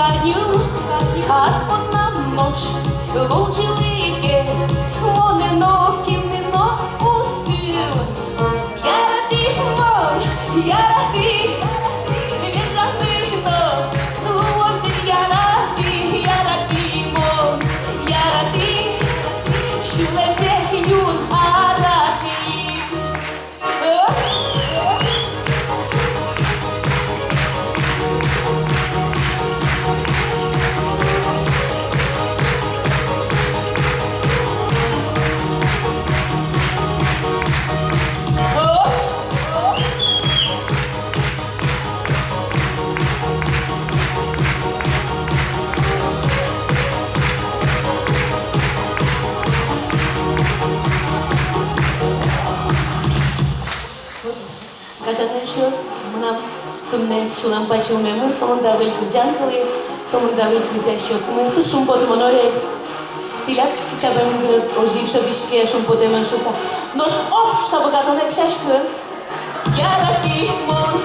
каню, а сподна ночь, лучи велике, вони нокінно пустив. Я радий мой, я радий, він радий хто, один я радий мой, я радий, що лепехню, а радий. Кажете, що нам що нам bacım memnun sonunda ve güzel kalıyor. Sonunda ve güzel şosunu tu şumpot monore. Dilak çıkça ben bugün ojiv şadişke şumpot eman şosa. Noş op sabagato ne kşaşkı. Yarati mon